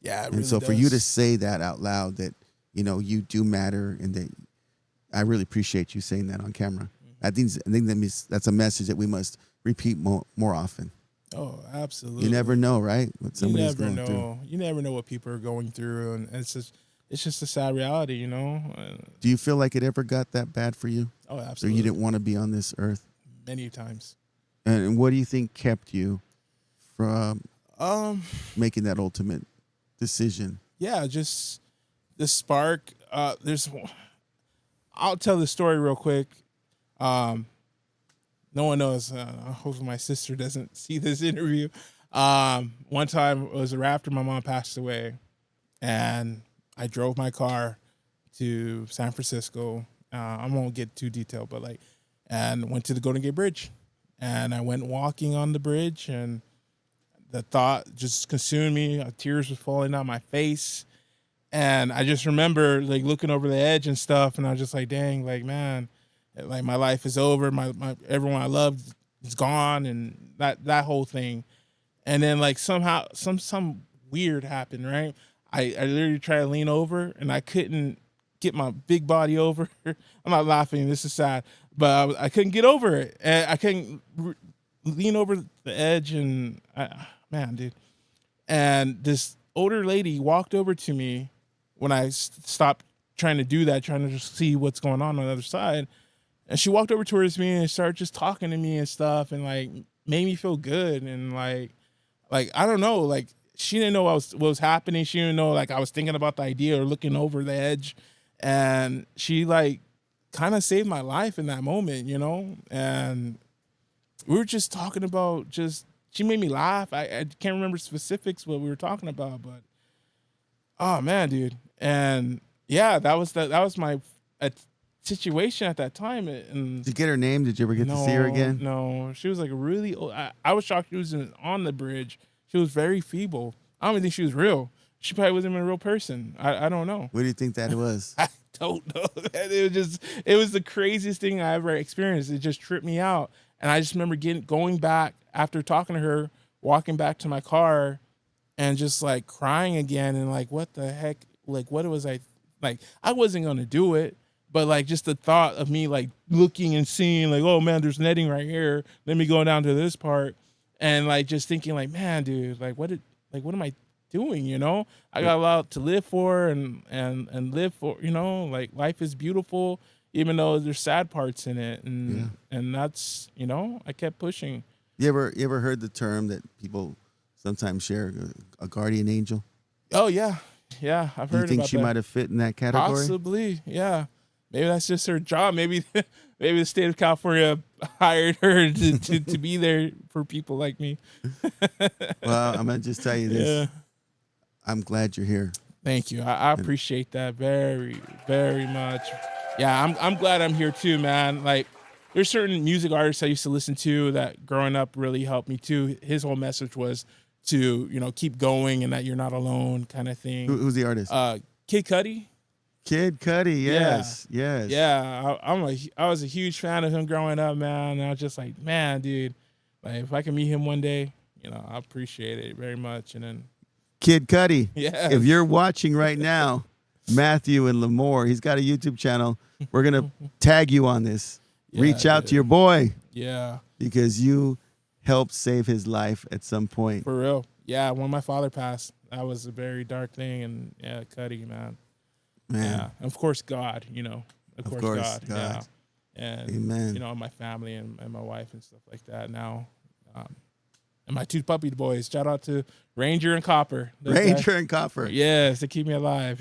Yeah, it And really so does. for you to say that out loud, that, you know, you do matter, and that I really appreciate you saying that on camera. I think that's a message that we must repeat more often. Oh, absolutely. You never know, right? What You somebody's never going know. through. You never know what people are going through, and it's just a sad reality, you know. Do you feel like it ever got that bad for you? Oh, So absolutely. you didn't want to be on this earth? Many times. And what do you think kept you from Making making that ultimate decision? Yeah, just the spark. I'll tell the story real quick. No one knows. Hopefully my sister doesn't see this interview. One time it was right after my mom passed away, and I drove my car to San Francisco. I won't get too detailed, but and went to the Golden Gate Bridge, and I went walking on the bridge, and the thought just consumed me. Tears were falling down my face. And I just remember looking over the edge and stuff, and I was just like, dang, man, my life is over. My everyone I loved is gone, and that whole thing. And then somehow some weird happened, right? I literally tried to lean over, and I couldn't get my big body over. I'm not laughing. This is sad, but I couldn't get over it, and I couldn't lean over the edge, and man, dude. And this older lady walked over to me when I stopped trying to do that, trying to just see what's going on the other side. And she walked over towards me and started just talking to me and stuff, and made me feel good. And I don't know, she didn't know what was happening. She didn't know I was thinking about the idea or looking over the edge. And she kind of saved my life in that moment, you know? And we were just talking about she made me laugh. I can't remember specifics what we were talking about, but oh man, dude. And yeah, that was my situation at that time. And Did you get her name? Did you ever get to see her again? No, she was really old. I was shocked she was on the bridge. She was very feeble. I don't even think she was real. She probably wasn't even a real person. I don't know. What do you think that was? I don't know. It was the craziest thing I ever experienced. It just tripped me out. And I just remember going back after talking to her, walking back to my car, and just crying again, and what the heck, what was I I wasn't gonna do it, but just the thought of me looking and seeing oh man, there's netting right here. Let me go down to this part, and just thinking man, dude, what am I doing? You know, I got a lot to live for, and live for. You know, life is beautiful, even though there's sad parts in it, and that's I kept pushing. You ever heard the term that people sometimes share, a guardian angel? Oh yeah, I've heard about that. Do you think she might have fit in that category? Possibly, yeah. Maybe that's just her job. Maybe the state of California hired her to be there for people like me. Well, I'm gonna just tell you this. Yeah. I'm glad you're here. Thank you. I appreciate that very, very much. Yeah, I'm glad I'm here too, man. There's certain music artists I used to listen to that growing up really helped me too. His whole message was to, keep going and that you're not alone kind of thing. Who's the artist? Kid Cudi. Kid Cudi, yes. Yeah, I was a huge fan of him growing up, man. And I was just man, dude, if I can meet him one day, I appreciate it very much. And then Kid Cudi, yes. If you're watching right now, Matthew and Lamore, he's got a YouTube channel. We're gonna tag you on this. Yeah, reach out to your boy. Yeah. Because you helped save his life at some point. For real. Yeah, when my father passed, that was a very dark thing. And yeah, Cudi, man. Yeah. And of course, God, Of course, God. Yeah. And, amen. My family and my wife and stuff like that now. And my two puppy boys. Shout out to Ranger and Copper. And Copper. Yes, they keep me alive,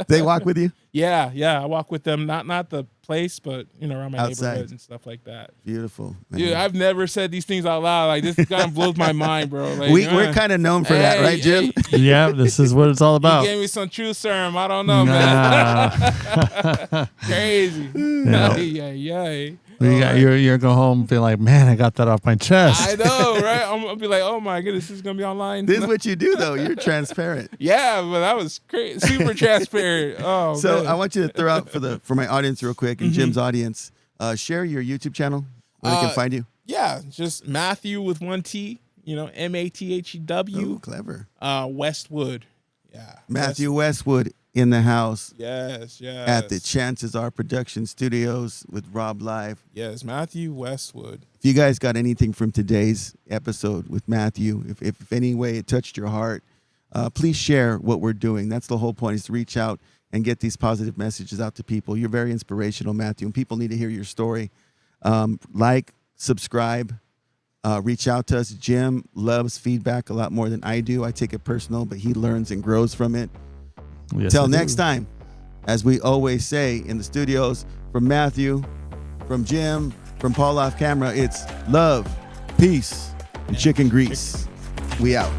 They walk with you? Yeah. I walk with them. Not the place, but, around my outside neighborhood and stuff like that. Beautiful. Man. Dude, I've never said these things out loud. This kind of blows my mind, bro. We're kind of known for that, right, Jim? Yeah, this is what it's all about. You gave me some true serum. I don't know, man. Crazy. Yeah. You're going home and feel man, I got that off my chest. I know, right? I'll be oh my goodness, this is going to be online. This is what you do, though. You're transparent. Yeah, but that was crazy. Super transparent. Oh, so man. I want you to throw out for my audience real quick and Jim's audience, share your YouTube channel where they can find you. Yeah, just Matthew with one T. Mathew. Oh, clever. Westwood. Yeah. Matthew Westwood in the house Yes. at the Chances Are Production Studios with RobLive. Yes, Matthew Westwood. If you guys got anything from today's episode with Matthew, if any way it touched your heart, please share what we're doing. That's the whole point, is to reach out and get these positive messages out to people. You're very inspirational, Matthew, and people need to hear your story. Like, subscribe, reach out to us. Jim loves feedback a lot more than I do. I take it personal, but he learns and grows from it. Yes, Till I do. next time, as we always say in the studios, from Matthew, from Jim, from Paul off camera, it's love, peace, and chicken grease. We out.